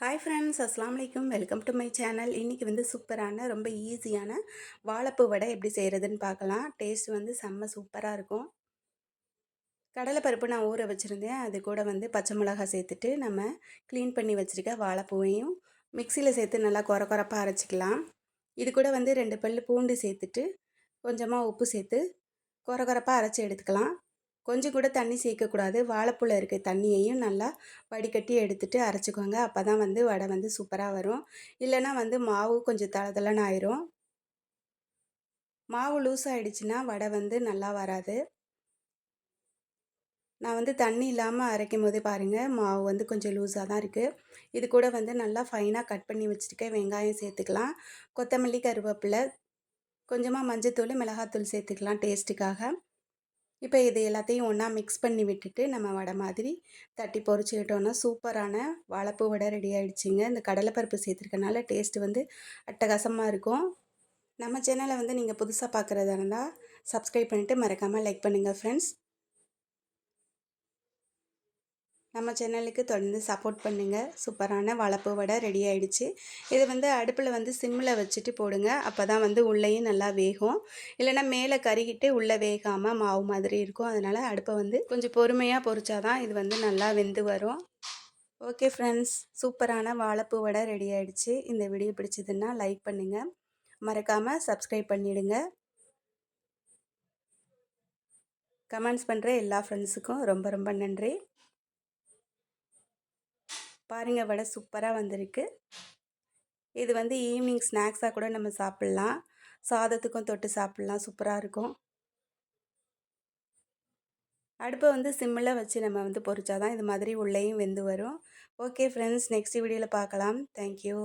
Hi friends, அஸ்ஸலாமு அலைக்கும். Welcome to my channel. இன்றைக்கி வந்து சூப்பரான ரொம்ப ஈஸியான வாழைப்பூ வடை எப்படி செய்கிறதுன்னு பார்க்கலாம். டேஸ்ட் வந்து செம்ம சூப்பராக இருக்கும். கடலைப்பருப்பு நான் ஊற வச்சுருந்தேன். அது கூட வந்து பச்சை மிளகாய் சேர்த்துட்டு நம்ம க்ளீன் பண்ணி வச்சுருக்க வாழைப்பூவையும் மிக்சியில் சேர்த்து நல்லா கொரப்பாக அரைச்சிக்கலாம். இது கூட வந்து 2 பல் பூண்டு சேர்த்துட்டு கொஞ்சமாக உப்பு சேர்த்து கொரப்பாக அரைச்சி எடுத்துக்கலாம். கொஞ்சம் கூட தண்ணி சேர்க்கக்கூடாது. வாழைப்பூவில் இருக்க தண்ணியையும் நல்லா வடிகட்டி எடுத்துகிட்டு அரைச்சிக்கோங்க. அப்போ தான் வந்து வடை வந்து சூப்பராக வரும். இல்லைனா வந்து மாவு கொஞ்சம் தளதளன்னு ஆயிரும். மாவு லூஸ் ஆகிடுச்சின்னா வடை வந்து நல்லா வராது. நான் வந்து தண்ணி இல்லாமல் அரைக்கும் போதே பாருங்கள், மாவு வந்து கொஞ்சம் லூஸாக தான் இருக்குது. இது கூட வந்து நல்லா ஃபைனாக கட் பண்ணி வச்சுருக்க வெங்காயம் சேர்த்துக்கலாம். கொத்தமல்லி, கருவேப்பிலை, கொஞ்சமாக மஞ்சத்தூள், மிளகாத்தூள் சேர்த்துக்கலாம் டேஸ்ட்டுக்காக. இப்போ இது எல்லாத்தையும் ஒன்றா மிக்ஸ் பண்ணி விட்டுட்டு நம்ம வடை மாதிரி தட்டி பொரிச்சுக்கிட்டோன்னா சூப்பரான வாழைப்பூ வடை ரெடி ஆகிடுச்சிங்க. இந்த கடலைப்பருப்பு சேர்த்துருக்கனால டேஸ்ட்டு வந்து அட்டகாசமாக இருக்கும். நம்ம சேனலை வந்து நீங்கள் புதுசாக பார்க்குறதா இருந்தால் சப்ஸ்கிரைப் பண்ணிவிட்டு மறக்காமல் லைக் பண்ணுங்கள் ஃப்ரெண்ட்ஸ். நம்ம சேனலுக்கு தொடர்ந்து சப்போர்ட் பண்ணுங்கள். சூப்பரான வாழைப்பூ வடை ரெடி ஆகிடுச்சு. இது வந்து அடுப்பில் வந்து சிம்மில் வச்சுட்டு போடுங்க. அப்போ தான் வந்து உள்ளேயும் நல்லா வேகும். இல்லைனா மேலே கருகிட்டு உள்ளே வேகாமல் மாவு மாதிரி இருக்கும். அதனால் அடுப்பை வந்து கொஞ்சம் பொறுமையாக பொரிச்சா தான் இது வந்து நல்லா வெந்து வரும். ஓகே ஃப்ரெண்ட்ஸ், சூப்பரான வாழைப்பூ வடை ரெடி ஆகிடுச்சு. இந்த வீடியோ பிடிச்சதுன்னா லைக் பண்ணுங்கள். மறக்காமல் சப்ஸ்கிரைப் பண்ணிவிடுங்க. கமெண்ட்ஸ் பண்ணுற எல்லா ஃப்ரெண்ட்ஸுக்கும் ரொம்ப ரொம்ப நன்றி. பாருங்கள், வடை சூப்பராக வந்திருக்கு. இது வந்து ஈவினிங் ஸ்நாக்ஸாக கூட நம்ம சாப்பிட்லாம். சாதத்துக்கும் தொட்டு சாப்பிட்லாம், சூப்பராக இருக்கும். அடுப்பை வந்து சிம்மில் வச்சு நம்ம வந்து பொரிச்சா தான் இது மாதிரி உள்ளேயும் வெந்து வரும். ஓகே ஃப்ரெண்ட்ஸ், நெக்ஸ்ட் வீடியோவில் பார்க்கலாம். தேங்க்யூ.